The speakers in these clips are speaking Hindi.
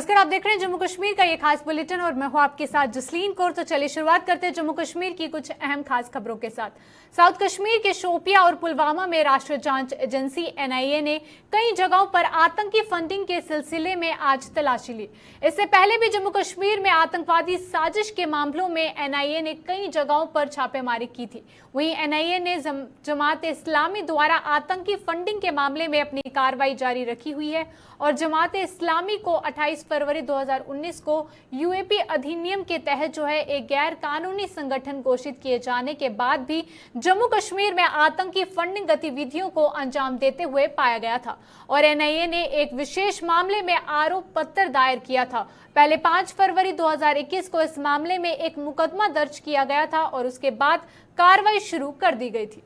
नमस्कार, आप देख रहे हैं जम्मू कश्मीर का ये खास बुलेटिन और मैं हूं आपके साथ जसलीन कौर। तो चलिए शुरुआत करते हैं जम्मू कश्मीर की कुछ अहम खास खबरों के साथ। साउथ कश्मीर के शोपिया और पुलवामा में राष्ट्रीय जांच एजेंसी एनआईए ने कई जगहों पर आतंकी फंडिंग के सिलसिले में आज तलाशी ली। इससे पहले भी जम्मू कश्मीर में आतंकवादी साजिश के मामलों में एनआईए ने कई जगहों पर छापेमारी की थी। वहीं एनआईए ने जमात इस्लामी द्वारा आतंकी फंडिंग के मामले में अपनी कार्रवाई जारी रखी हुई है और जमात इस्लामी को 28 फरवरी 2019 को यूएपी अधिनियम के तहत एक गैर कानूनी संगठन घोषित किए जाने के बाद भी जम्मू कश्मीर में आतंकी फंडिंग गतिविधियों को अंजाम देते हुए पाया गया था और एनआईए ने एक विशेष मामले में आरोप पत्र दायर किया था। पहले 5 फरवरी 2021 को इस मामले में एक मुकदमा दर्ज किया गया था और उसके बाद कार्रवाई शुरू कर दी गई थी।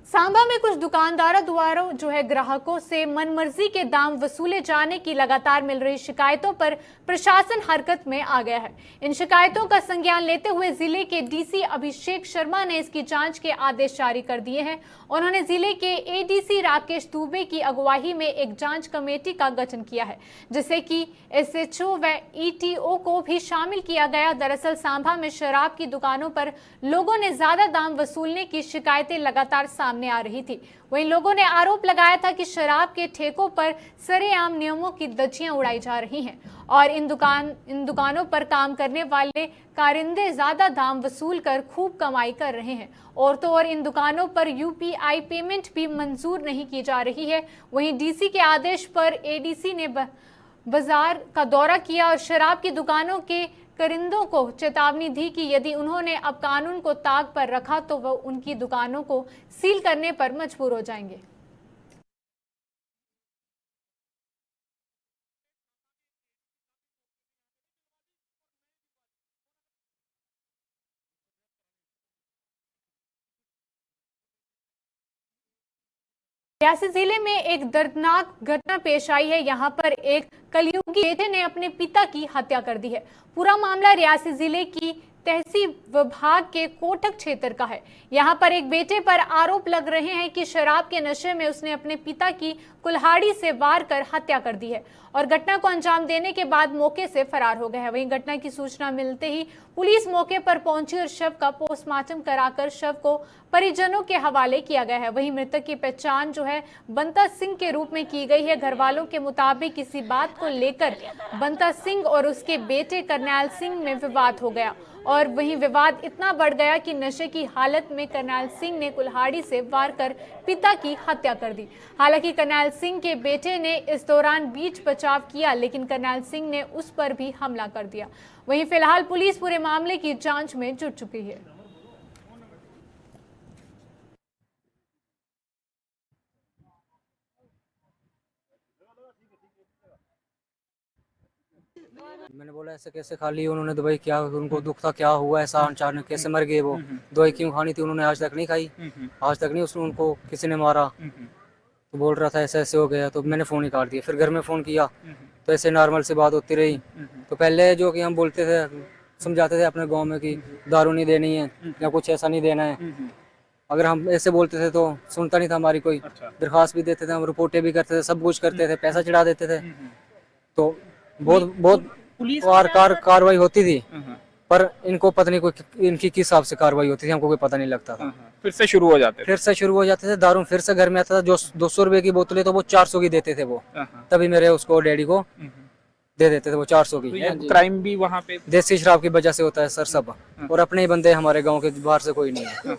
सांबा में कुछ दुकानदारों द्वारा ग्राहकों से मनमर्जी के दाम वसूले जाने की लगातार मिल रही शिकायतों पर प्रशासन हरकत में आ गया है। इन शिकायतों का संज्ञान लेते हुए जिले के डीसी अभिषेक शर्मा ने इसकी जांच के आदेश जारी कर दिए हैं। उन्होंने जिले के एडीसी राकेश दुबे की अगुवाई में एक जांच कमेटी का गठन किया है, जिससे कि एसएचओ व ईटीओ को भी शामिल किया गया। दरअसल सांबा में शराब की दुकानों पर लोगों ने ज्यादा दाम वसूलने की शिकायतें लगातार सामने आ रही थी। वहीं लोगों ने आरोप लगाया था कि शराब के ठेकों पर सरेआम नियमों की धज्जियां उड़ाई जा रही हैं और इन दुकानों पर काम करने वाले कारिंदे ज्यादा दाम वसूल कर खूब कमाई कर रहे हैं। और तो और इन दुकानों पर यूपीआई पेमेंट भी मंजूर नहीं की जा रही है। वहीं डीसी के आदेश पर एडीसी ने बाजार का दौरा किया और शराब की दुकानों के कारिंदों को चेतावनी दी कि यदि उन्होंने अब कानून को ताक पर रखा तो वह उनकी दुकानों को सील करने पर मजबूर हो जाएंगे। रियासी जिले में एक दर्दनाक घटना पेश आई है। यहाँ पर एक कलयुगी बेटे ने अपने पिता की हत्या कर दी है। पूरा मामला रियासी जिले की तहसील विभाग के कोटक क्षेत्र का है। यहाँ पर एक बेटे पर आरोप लग रहे हैं कि शराब के नशे में उसने अपने पिता की कुल्हाड़ी से वार कर हत्या कर दी है और घटना को अंजाम देने के बाद मौके से फरार हो गया है। वहीं घटना की सूचना मिलते ही पुलिस मौके पर पहुंची और शव का पोस्टमार्टम कराकर शव को परिजनों के हवाले किया गया है। वहीं मृतक की पहचान बंता सिंह के रूप में की गई है। घर वालों के मुताबिक किसी बात को लेकर बंता सिंह और उसके बेटे करनैल सिंह में विवाद हो गया और वहीं विवाद इतना बढ़ गया कि नशे की हालत में करनैल सिंह ने कुल्हाड़ी से वार कर पिता की हत्या कर दी। हालांकि करनैल सिंह के बेटे ने इस दौरान बीच बचाव किया, लेकिन करनैल सिंह ने उस पर भी हमला कर दिया। वहीं फिलहाल पुलिस पूरे मामले की जांच में जुट चुकी है। मैंने बोला ऐसे कैसे खा ली उन्होंने दवाई, क्या उनको दुख था, क्या हुआ ऐसा अचानक कैसे मर गए वो, दवाई क्यों खानी थी उन्होंने, आज तक नहीं खाई, आज तक नहीं उसने उनको किसी ने मारा। तो बोल रहा था ऐसे ऐसे हो गया, तो मैंने फ़ोन ही काट दिया। फिर घर में फ़ोन किया तो ऐसे नॉर्मल से बात होती रही। तो पहले जो कि हम बोलते थे, समझाते थे अपने गाँव में कि दारू नहीं देनी है या कुछ ऐसा नहीं देना है, अगर हम ऐसे बोलते थे तो सुनता नहीं था हमारी कोई। दरख्वास्त भी देते थे, हम रिपोर्टें भी करते थे, सब कुछ करते थे, पैसा चढ़ा देते थे। तो बहुत कार्रवाई होती थी, पर इनको पता नहीं कोई इनकी किस हिसाब से कार्रवाई होती थी, हमको कोई पता नहीं लगता था। फिर से शुरू हो जाते थे दारू फिर से घर में आता था। जो 200 रुपए की बोतलें तो वो 400 की देते थे वो, तभी मेरे उसको डैडी को दे देते थे वो 400 की। तो क्राइम भी वहाँ पे देसी शराब की वजह से होता है सर सब, और अपने ही बंदे हमारे गाँव के, बाहर से कोई नहीं है।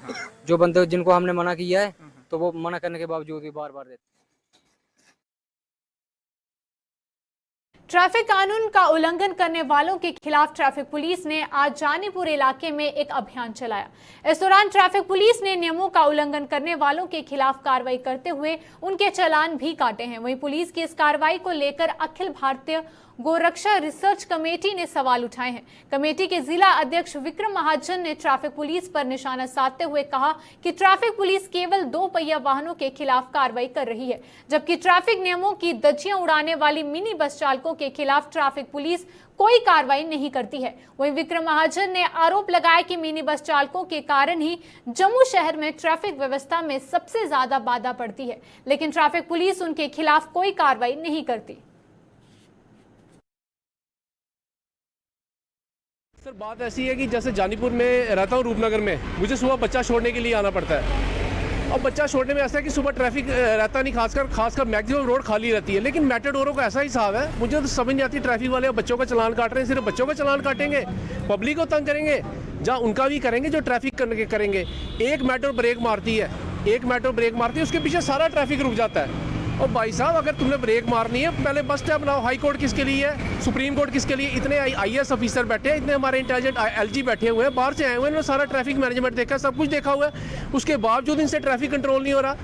जो बंदे जिनको हमने मना किया है तो वो मना करने के बावजूद भी बार बार देते। ट्रैफिक कानून का उल्लंघन करने वालों के खिलाफ ट्रैफिक पुलिस ने आज जानीपुर इलाके में एक अभियान चलाया। इस दौरान ट्रैफिक पुलिस ने नियमों का उल्लंघन करने वालों के खिलाफ कार्रवाई करते हुए उनके चालान भी काटे हैं। वहीं पुलिस की इस कार्रवाई को लेकर अखिल भारतीय गोरक्षा रिसर्च कमेटी ने सवाल उठाए हैं। कमेटी के जिला अध्यक्ष विक्रम महाजन ने ट्रैफिक पुलिस पर निशाना साधते हुए कहा कि ट्रैफिक पुलिस केवल 2 पहिया वाहनों के खिलाफ कार्रवाई कर रही है, जबकि ट्रैफिक नियमों की धज्जियां उड़ाने वाली मिनी बस चालकों के खिलाफ ट्रैफिक पुलिस कोई कार्रवाई नहीं करती है। वहीं विक्रम महाजन ने आरोप लगाया कि मिनी बस चालकों के कारण ही जम्मू शहर में ट्रैफिक व्यवस्था में सबसे ज्यादा बाधा पड़ती है, लेकिन ट्रैफिक पुलिस उनके खिलाफ कोई कार्रवाई नहीं करती। सर बात ऐसी है कि जैसे जानीपुर में रहता हूँ, रूपनगर में, मुझे सुबह बच्चा छोड़ने के लिए आना पड़ता है। अब बच्चा छोड़ने में ऐसा है कि सुबह ट्रैफिक रहता नहीं, खासकर मैक्सिमम रोड खाली रहती है। लेकिन मेटाडोरों का ऐसा हिसाब है, मुझे तो समझ नहीं आती, ट्रैफिक वाले बच्चों का चालान काट रहे हैं, सिर्फ बच्चों का चालान काटेंगे, पब्लिक को तंग करेंगे, जहाँ उनका भी करेंगे जो ट्रैफिक करेंगे। एक मेट्रो ब्रेक मारती है, उसके पीछे सारा ट्रैफिक रुक जाता है। और भाई साहब, अगर तुमने ब्रेक मारनी है, पहले बस स्टॉप बनाओ। हाई कोर्ट किसके लिए है, सुप्रीम कोर्ट किसके लिए? इतने IAS ऑफिसर बैठे हैं, इतने हमारे इंटेलिजेंट LG बैठे हुए हैं, बाहर से आए हुए हैं, इन्होंने सारा ट्रैफिक मैनेजमेंट देखा, सब कुछ देखा हुआ है। उसके बावजूद इनसे ट्रैफिक कंट्रोल नहीं हो रहा।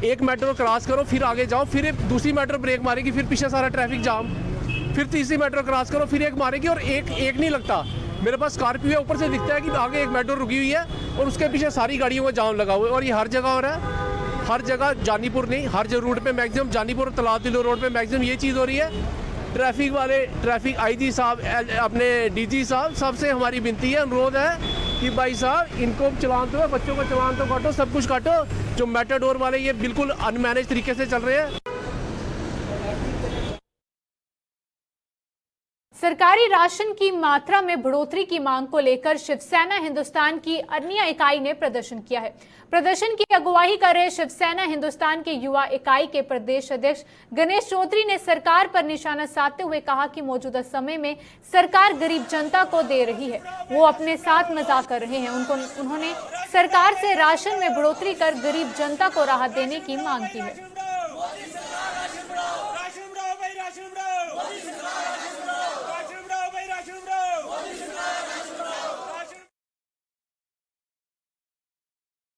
एक मेट्रो क्रॉस करो, फिर आगे जाओ, फिर दूसरी मेट्रो ब्रेक मारेगी, फिर पीछे सारा ट्रैफिक जाम, फिर तीसरी मेट्रो क्रॉस करो, फिर एक मारेगी, और एक नहीं लगता। मेरे पास स्कॉर्पियो है, ऊपर से दिखता है कि आगे एक मेट्रो रुकी हुई है और उसके पीछे सारी गाड़ियों का जाम लगा हुआ है। और ये हर जगह हो रहा है, हर जगह, जानीपुर नहीं, हर जगह रूट पे मैक्सिमम, जानीपुर और तलाब तिलो रोड पे मैक्सिमम ये चीज़ हो रही है। ट्रैफिक वाले, ट्रैफिक IG साहब, अपने DG साहब, सबसे हमारी विनती है, अनुरोध है कि भाई साहब इनको चलान दो, बच्चों को चलान तो काटो, सब कुछ काटो। जो मेटाडोर वाले ये बिल्कुल अनमैनेज तरीके से चल रहे हैं। सरकारी राशन की मात्रा में बढ़ोतरी की मांग को लेकर शिवसेना हिंदुस्तान की अन्य इकाई ने प्रदर्शन किया है। प्रदर्शन की अगुवाई कर रहे शिवसेना हिंदुस्तान के युवा इकाई के प्रदेश अध्यक्ष गणेश चौधरी ने सरकार पर निशाना साधते हुए कहा कि मौजूदा समय में सरकार गरीब जनता को दे रही है, वो अपने साथ मजाक कर रहे हैं। उन्होंने सरकार से राशन में बढ़ोतरी कर गरीब जनता को राहत देने की मांग की है।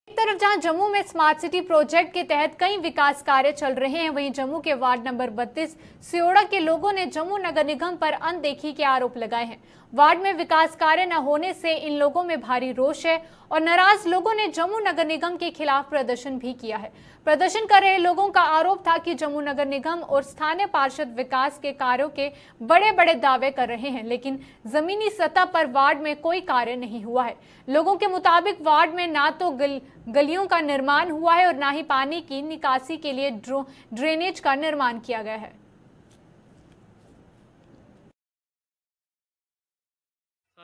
तरफ जहां जम्मू में स्मार्ट सिटी प्रोजेक्ट के तहत कई विकास कार्य चल रहे हैं, वहीं जम्मू के वार्ड नंबर 32 सियोड़ा के लोगों ने जम्मू नगर निगम पर अनदेखी के आरोप लगाए हैं। वार्ड में विकास कार्य न होने से इन लोगों में भारी रोष है और नाराज लोगों ने जम्मू नगर निगम के खिलाफ प्रदर्शन भी किया है। प्रदर्शन कर रहे लोगों का आरोप था कि जम्मू नगर निगम और स्थानीय पार्षद विकास के कार्यों के बड़े बड़े दावे कर रहे हैं, लेकिन जमीनी सतह पर वार्ड में कोई कार्य नहीं हुआ है। लोगों के मुताबिक वार्ड में ना तो गलियों का निर्माण हुआ है और ना ही पानी की निकासी के लिए ड्रेनेज का निर्माण किया गया है।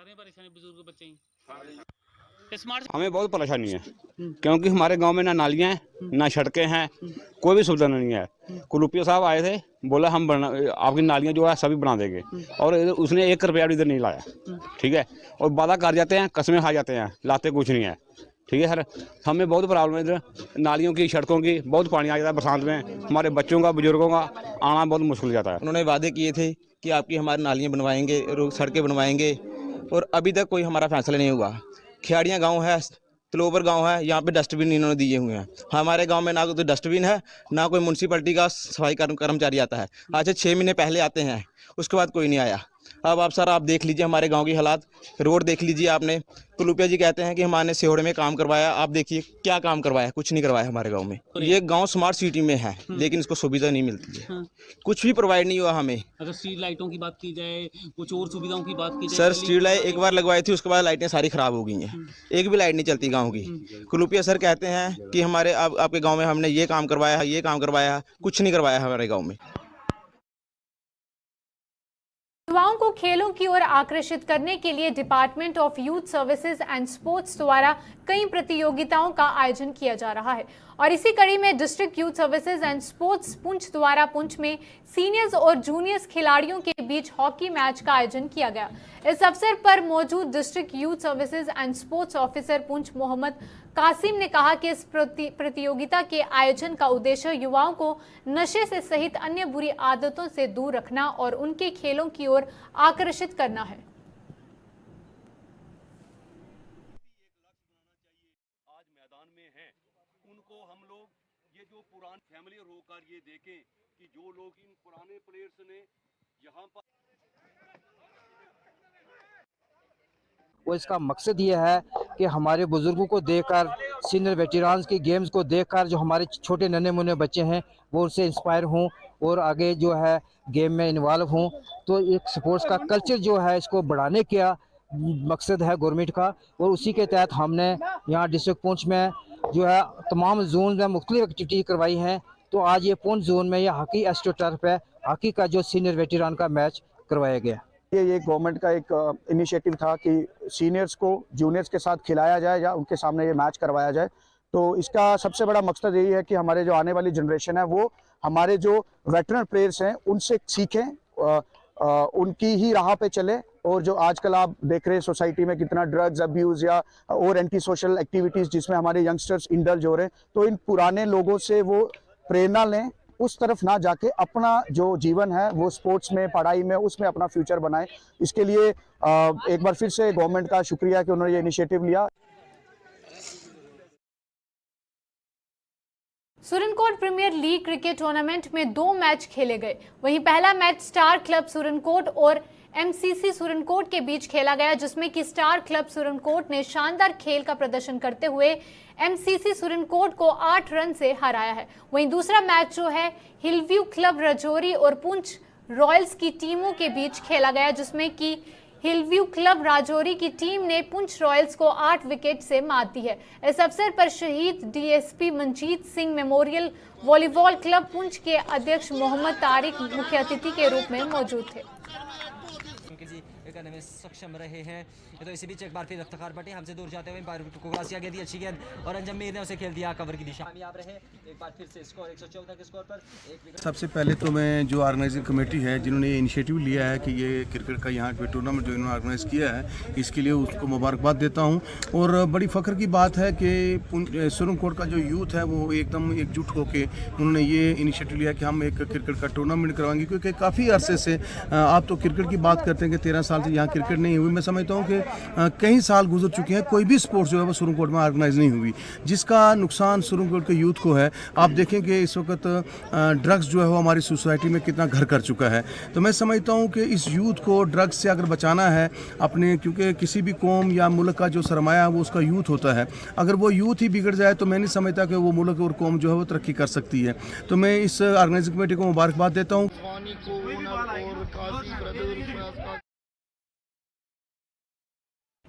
परेशानी बुजुर्ग बच्चे ही हमें बहुत परेशानी है, क्योंकि हमारे गांव में ना नालियां हैं, ना सड़कें हैं, कोई भी सुविधा नहीं है। कुलूपिया साहब आए थे, बोला हम आपकी नालियां जो है सभी बना देंगे, और उसने 1 रुपया भी इधर नहीं लाया। ठीक है, और वादा कर जाते हैं, कसमें खा जाते हैं, लाते कुछ नहीं है। ठीक है सर, हमें बहुत प्रॉब्लम है इधर, नालियों की, सड़कों की, बहुत पानी आ जाता है बरसात में, हमारे बच्चों का, बुजुर्गों का आना बहुत मुश्किल हो जाता है। उन्होंने वादे किए थे कि आपकी हमारी नालियाँ बनवाएंगे, सड़कें बनवाएंगे, और अभी तक कोई हमारा फैसला नहीं हुआ। खियाड़ियाँ गांव है, तलोवर गांव है, यहाँ पे डस्टबिन इन्होंने दिए हुए हैं। हमारे गांव में ना कोई डस्टबिन है, ना कोई म्यूनसिपैलिटी का सफाई कर्मचारी आता है। आज से 6 महीने पहले आते हैं, उसके बाद कोई नहीं आया। अब आप सर, आप देख लीजिए हमारे गांव की हालात, रोड देख लीजिए आपने। कुलूपिया जी कहते हैं कि हमारे सिहोड़े में काम करवाया, आप देखिए क्या काम करवाया, कुछ नहीं करवाया हमारे गांव में। ये गांव स्मार्ट सिटी में है, लेकिन इसको सुविधा नहीं मिलती है, कुछ भी प्रोवाइड नहीं हुआ हमें। अगर स्ट्रीट लाइटों की बात की जाए, कुछ और सुविधाओं की बात की जाए, सर स्ट्रीट लाइट एक बार लगवाई थी, उसके बाद लाइटें सारी खराब हो गई हैं, एक भी लाइट नहीं चलती गाँव की। कुलूपिया सर कहते हैं कि हमारे आपके गाँव में हमने ये काम करवाया है, ये काम करवाया है, कुछ नहीं करवाया हमारे गाँव में। युवाओं को खेलों की ओर आकर्षित करने के लिए department of youth services and sports द्वारा कई प्रतियोगिताओं का आयोजन किया जा रहा है, और इसी कड़ी में district youth services and sports Poonch द्वारा पुंछ में सीनियर्स और जूनियर्स खिलाड़ियों के बीच हॉकी मैच का आयोजन किया गया। इस अवसर पर मौजूद district youth services and sports officer Poonch Mohammad Qasim ने कहा कि इस प्रतियोगिता के आयोजन का उद्देश्य युवाओं को नशे से सहित अन्य बुरी आदतों से दूर रखना और उनके खेलों की ओर आकर्षित करना है। आज मैदान में हैं, उनको हम लोग ये जो पुरानी फैमिली होकर ये देखें कि जो लोग इन पुराने प्लेयर्स ने यहाँ पर और इसका मकसद ये है कि हमारे बुज़ुर्गों को देखकर, सीनियर वेटरान्स की गेम्स को देखकर जो हमारे छोटे नन्हे मुन्ने बच्चे हैं वो उससे इंस्पायर हों और आगे जो है गेम में इन्वॉल्व हों। तो एक स्पोर्ट्स का कल्चर जो है इसको बढ़ाने का मकसद है गवर्नमेंट का, और उसी के तहत हमने यहाँ डिस्ट्रिक्ट पुंछ में जो है तमाम जोन में मुख्तलिफ एक्टिविटी करवाई हैं। तो आज ये पुंछ जोन में ये हॉकी एस्ट्रो टर्फ है, हॉकी का जो सीनियर वेटरान का मैच करवाया गया। ये गवर्नमेंट का एक इनिशिएटिव था कि सीनियर्स को जूनियर्स के साथ खिलाया जाए या उनके सामने ये मैच करवाया जाए। तो इसका सबसे बड़ा मकसद यही है कि हमारे जो आने वाली जनरेशन है वो हमारे जो वेटरन प्लेयर्स हैं उनसे सीखें, उनकी ही राह पे चले। और जो आजकल आप देख रहे हैं सोसाइटी में कितना ड्रग्स अब्यूज़ या और एंटी सोशल एक्टिविटीज़ जिसमें हमारे यंगस्टर्स इंडल्ज हो रहे हैं, तो इन पुराने लोगों से वो प्रेरणा लें, उस तरफ ना जाके अपना जो जीवन है वो स्पोर्ट्स में, पढ़ाई में, उसमें अपना फ्यूचर बनाएं। इसके लिए एक बार फिर से गवर्नमेंट का शुक्रिया कि उन्होंने ये इनिशिएटिव लिया। Surankote premier league cricket tournament में 2 मैच खेले गए। वहीं पहला मैच स्टार क्लब सुरनकोट और एमसीसी सुरनकोट के बीच खेला गया, जिसमें कि स्टार क्लब सुरनकोट ने शानदार खेल का प्रदर्शन करते हुए एमसीसी सुरनकोट को 8 रन से हराया है। वहीं दूसरा मैच जो है हिलव्यू क्लब राजौरी और पुंछ रॉयल्स की टीमों के बीच खेला गया, जिसमें कि हिलव्यू क्लब राजौरी की टीम ने पुंछ रॉयल्स को 8 विकेट से मात दी है। इस अवसर पर शहीद DSP Manjeet Singh memorial volleyball club Poonch के अध्यक्ष मोहम्मद तारिक मुख्य अतिथि के रूप में मौजूद थे। करने में सक्षम रहे हैं। तो इसी बीच एक बार फिर इफ्तिखार भट्टी हमसे दूर जाते हुए गेंद अच्छी गेंद और अंजम मीर ने उसे खेल दिया कवर की दिशा। कामयाब रहे, एक बार फिर से स्कोर 114 के स्कोर पर 1 विकेट। सबसे पहले तो मैं जो ऑर्गेनाइजिंग कमेटी है जिन्होंने ये इनिशिएटिव लिया है कि ये क्रिकेट का यहाँ पे टूर्नामेंट जो इन्होंने ऑर्गेनाइज किया है, इसके लिए उसको मुबारकबाद देता हूँ। और बड़ी फ़ख्र की बात है कि सुरनकोट का जो यूथ है वो एकदम एकजुट होकर उन्होंने ये इनिशिएटिव लिया कि हम एक क्रिकेट का टूर्नामेंट करवाएंगे, क्योंकि काफ़ी अरसे से आप तो क्रिकेट की बात करते हैं कि 13 साल से यहाँ क्रिकेट नहीं हुई। मैं समझता हूँ कि कई साल गुजर चुके हैं, कोई भी स्पोर्ट्स जो है वो सुरनकोट में ऑर्गेनाइज नहीं हुई, जिसका नुकसान सुरनकोट के यूथ को है। आप देखें कि इस वक्त ड्रग्स जो है वो हमारी सोसाइटी में कितना घर कर चुका है। तो मैं समझता हूँ कि इस यूथ को ड्रग्स से अगर बचाना है अपने, क्योंकि किसी भी कौम या मुल्क का जो सरमाया है वो उसका यूथ होता है। अगर वो यूथ ही बिगड़ जाए तो मैं नहीं समझता कि वो मुल्क और कौम जो है वो तरक्की कर सकती है। तो मैं इस ऑर्गेनाइजिंग कमेटी को मुबारकबाद देता हूँ।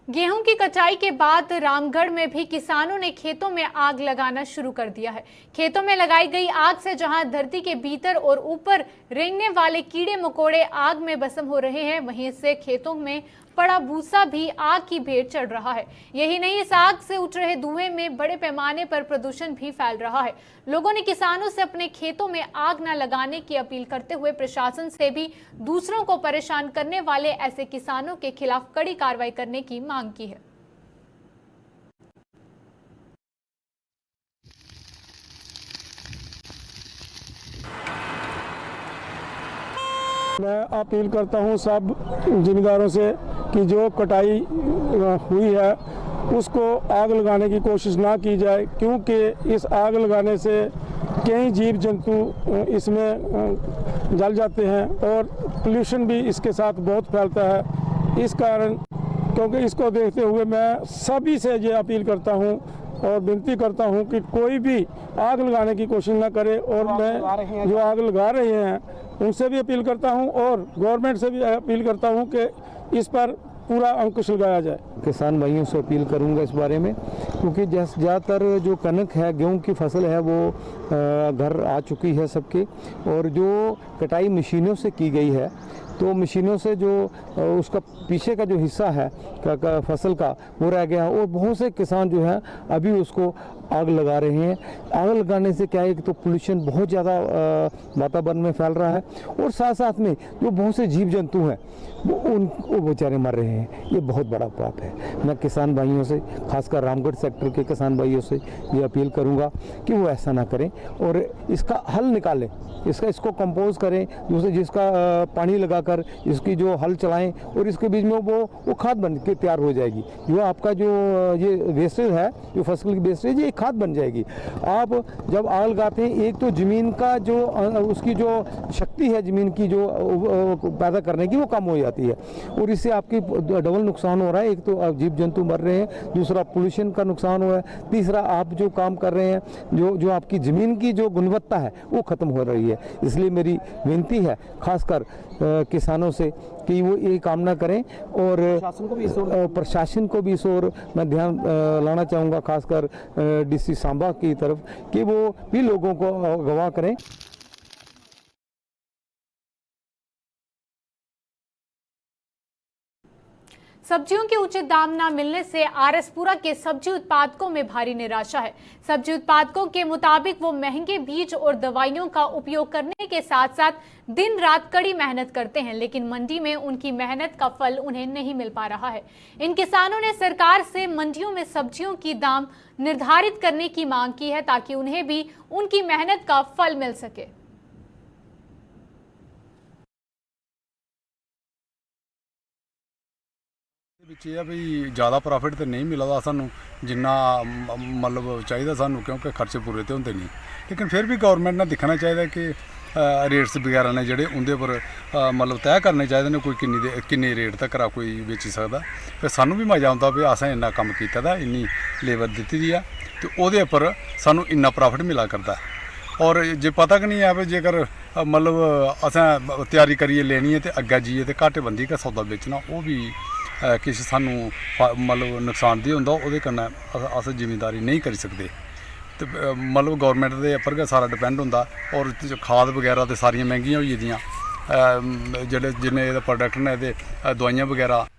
गेहूं की कटाई के बाद रामगढ़ में भी किसानों ने खेतों में आग लगाना शुरू कर दिया है। खेतों में लगाई गई आग से जहां धरती के भीतर और ऊपर रेंगने वाले कीड़े मकोड़े आग में भस्म हो रहे हैं, वहीं इससे खेतों में पड़ा भूसा भी आग की भेंट चढ़ रहा है। यही नहीं, इस आग से उठ रहे धुएं में बड़े पैमाने पर प्रदूषण भी फैल रहा है। लोगों ने किसानों से अपने खेतों में आग न लगाने की अपील करते हुए प्रशासन से भी दूसरों को परेशान करने वाले ऐसे किसानों के खिलाफ कड़ी कार्रवाई करने की मांग की है। मैं अपील करता हूं सब जिम्मेदारों से कि जो कटाई हुई है उसको आग लगाने की कोशिश ना की जाए, क्योंकि इस आग लगाने से कई जीव जंतु इसमें जल जाते हैं और पोल्यूशन भी इसके साथ बहुत फैलता है। इस कारण, क्योंकि इसको देखते हुए मैं सभी से ये अपील करता हूं और विनती करता हूं कि कोई भी आग लगाने की कोशिश ना करे। और मैं जो आग लगा रहे हैं उनसे भी अपील करता हूं और गवर्नमेंट से भी अपील करता हूं कि इस पर पूरा अंकुश लगाया जाए। किसान भाइयों से अपील करूंगा इस बारे में, क्योंकि ज़्यादातर जो कनक है, गेहूं की फसल है, वो घर आ चुकी है सबके, और जो कटाई मशीनों से की गई है तो मशीनों से जो उसका पीछे का जो हिस्सा है फसल का वो रह गया, और बहुत से किसान जो है अभी उसको आग लगा रहे हैं। आग लगाने से क्या है कि तो पोल्यूशन बहुत ज़्यादा वातावरण में फैल रहा है, और साथ साथ में जो बहुत से जीव जंतु हैं वो बेचारे मर रहे हैं। ये बहुत बड़ा बात है। मैं किसान भाइयों से, खासकर रामगढ़ सेक्टर के किसान भाइयों से ये अपील करूंगा कि वो ऐसा ना करें और इसका हल निकालें, इसको कंपोज करें, दूसरे जिसका पानी लगाकर इसकी जो हल चलाएं और इसके बीच में वो खाद बन के तैयार हो जाएगी। जो आपका जो ये वेस्टेज है, जो फसल की वेस्टेज, ये खाद बन जाएगी। आप जब आग लगाते हैं, एक तो ज़मीन का जो उसकी जो शक्ति है ज़मीन की जो पैदा करने की, वो कम हो जाती है और इससे आपकी डबल नुकसान हो रहा है। एक तो जीव जंतु मर रहे हैं, दूसरा पोल्यूशन का नुकसान हो रहा है, तीसरा आप जो काम कर रहे हैं, जो आपकी ज़मीन की जो गुणवत्ता है वो ख़त्म हो रही है। इसलिए मेरी विनती है खासकर किसानों से कि वो ये काम ना करें और प्रशासन को भी इस ओर मैं ध्यान लाना चाहूँगा, खासकर डीसी सांबा की तरफ, कि वो भी लोगों को अगवा करें। सब्जियों के उचित दाम न मिलने से आरएसपुरा के सब्जी उत्पादकों में भारी निराशा है। सब्जी उत्पादकों के मुताबिक वो महंगे बीज और दवाइयों का उपयोग करने के साथ साथ दिन रात कड़ी मेहनत करते हैं, लेकिन मंडी में उनकी मेहनत का फल उन्हें नहीं मिल पा रहा है। इन किसानों ने सरकार से मंडियों में सब्जियों की दाम निर्धारित करने की मांग की है ताकि उन्हें भी उनकी मेहनत का फल मिल सके। ਵਿੱਚ ਇਹ ਆ ਵੀ ਜ਼ਿਆਦਾ ਪ੍ਰੋਫਿਟ ਤੇ ਨਹੀਂ ਮਿਲਦਾ ਸਾਨੂੰ ਜਿੰਨਾ ਮਤਲਬ ਚਾਹੀਦਾ ਸਾਨੂੰ, ਕਿਉਂਕਿ ਖਰਚੇ ਪੂਰੇ ਤੇ ਹੁੰਦੇ ਨਹੀਂ। ਲੇਕਿਨ ਫਿਰ ਵੀ ਗਵਰਨਮੈਂਟ ਨੇ ਦੇਖਣਾ ਚਾਹੀਦਾ ਕਿ ਰੇਟਸ ਵਗੈਰਾ ਨੇ ਜਿਹੜੇ ਉਹਦੇ ਪਰ ਮਤਲਬ ਤੈਅ ਕਰਨੇ ਚਾਹੀਦੇ ਨੇ, ਕੋਈ ਕਿੰਨੇ ਰੇਟ ਤੱਕ ਕੋਈ ਵੇਚ ਸਕਦਾ। ਫਿਰ ਸਾਨੂੰ ਵੀ ਮਜ਼ਾ ਆਉਂਦਾ ਵੀ ਅਸਾਂ ਇੰਨਾ ਕੰਮ ਕੀਤਾ ਦਾ, ਇੰਨੀ ਲੇਬਰ ਦਿੱਤੀ ਦੀ ਆ ਤੇ ਉਹਦੇ ਉੱਪਰ ਸਾਨੂੰ ਇੰਨਾ ਪ੍ਰੋਫਿਟ ਮਿਲਾ ਕਰਦਾ। और जे पता कि नहीं है भी जेकर मतलब असें तैयारी करिए लेनी है तो अग्गे जाइए तो घाटे बंदी का सौदा बेचना, वो भी किश सानू मतलब नुकसानदेह होंदा, ओहदे कन्नै अस जिमींदारी नहीं करी सकते। तो मतलब गौरमेंट के उपर गै सारा डिपेंड होंदा और खाद वगैरह तो सारियां महंगियां होई गेदियां, जेह्ड़े जिन्ने एह्दे प्रोडक्ट ने ते दवाइयां वगैरह।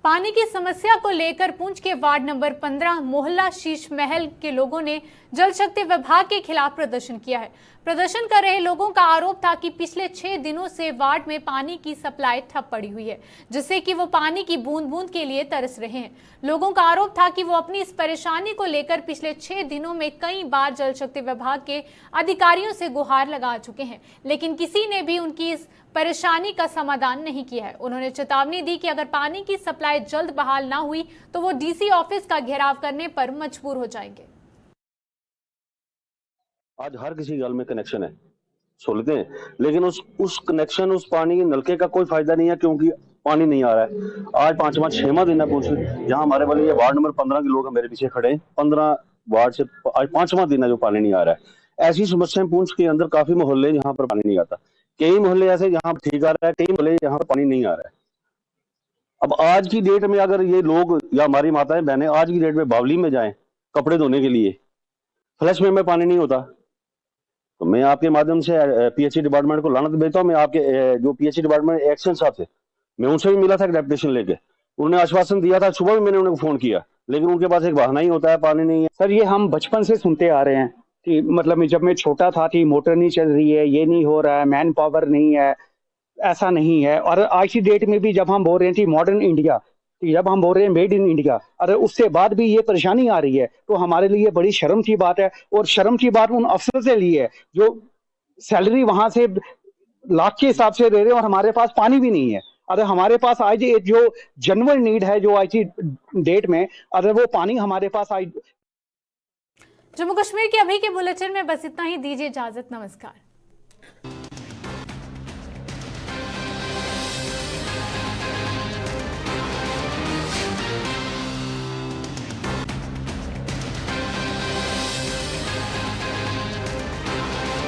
पानी की समस्या को लेकर पुंछ के वार्ड नंबर 15 मोहल्ला शीश महल के लोगों ने जल शक्ति विभाग के खिलाफ प्रदर्शन किया है। प्रदर्शन कर रहे लोगों का आरोप था कि पिछले 6 दिनों से वार्ड में पानी की सप्लाई ठप पड़ी हुई है, जिससे कि वो पानी की बूंद बूंद के लिए तरस रहे हैं। लोगों का आरोप था कि वो अपनी इस परेशानी को लेकर पिछले 6 दिनों में कई बार जल शक्ति विभाग के अधिकारियों से गुहार लगा चुके हैं, लेकिन किसी ने भी उनकी इस परेशानी का समाधान नहीं किया है। उन्होंने चेतावनी दी कि अगर पानी की सप्लाई जल्द बहाल ना हुई तो वो डीसी ऑफिस का घेराव करने पर मजबूर हो जाएंगे। आज हर किसी घर में कनेक्शन है, सहूलतें हैं, लेकिन उस कनेक्शन, उस पानी के नलके का कोई फायदा नहीं है, क्योंकि पानी नहीं आ रहा है। आज 5वां 6वां दिन है पूछ, जहाँ हमारे वाले ये वार्ड नंबर 15 के लोग हैं मेरे पीछे खड़े हैं, 15 वार्ड से आज 5वां दिन है जो पानी नहीं आ रहा है। ऐसी समस्याएं पूंछ के अंदर काफी मोहल्ले जहाँ पर पानी नहीं आता, कई मोहल्ले ऐसे जहाँ पर ठीक आ रहा है, कई मोहल्ले जहाँ पर पानी नहीं आ रहा है। अब आज की डेट में अगर ये लोग या हमारी माताएं बहनें आज की डेट में बावली में जाएं कपड़े धोने के लिए, फ्लश में पानी नहीं होता, तो मैं आपके माध्यम से पीएचई डिपार्टमेंट को लानत भेजता हूँ। मैं आपके जो पीएचई डिपार्टमेंट एक्शन साहब थे, मैं उनसे भी मिला था डेपुटेशन लेके, उन्होंने आश्वासन दिया था, सुबह भी मैंने उनको फोन किया, लेकिन उनके पास एक बहाना ही होता है, पानी नहीं है। सर ये हम बचपन से सुनते आ रहे हैं कि मतलब जब मैं छोटा था कि मोटर नहीं चल रही है, ये नहीं हो रहा है, मैन पावर नहीं है, ऐसा नहीं है। और आज की डेट में भी जब हम बोल रहे थे मॉडर्न इंडिया, जब हम बोल रहे हैं मेड इन इंडिया, अरे उससे बाद भी ये परेशानी आ रही है, तो हमारे लिए बड़ी शर्म की बात है। और शर्म की बात उन अफसर से ली है जो सैलरी वहां से लाख के हिसाब से दे रहे हैं और हमारे पास पानी भी नहीं है। अरे हमारे पास आज जो जनरल नीड है जो आज की डेट में, अरे वो पानी हमारे पास आज। जम्मू कश्मीर के अभी के बुलेटिन में बस इतना ही, दीजिए इजाजत, नमस्कार।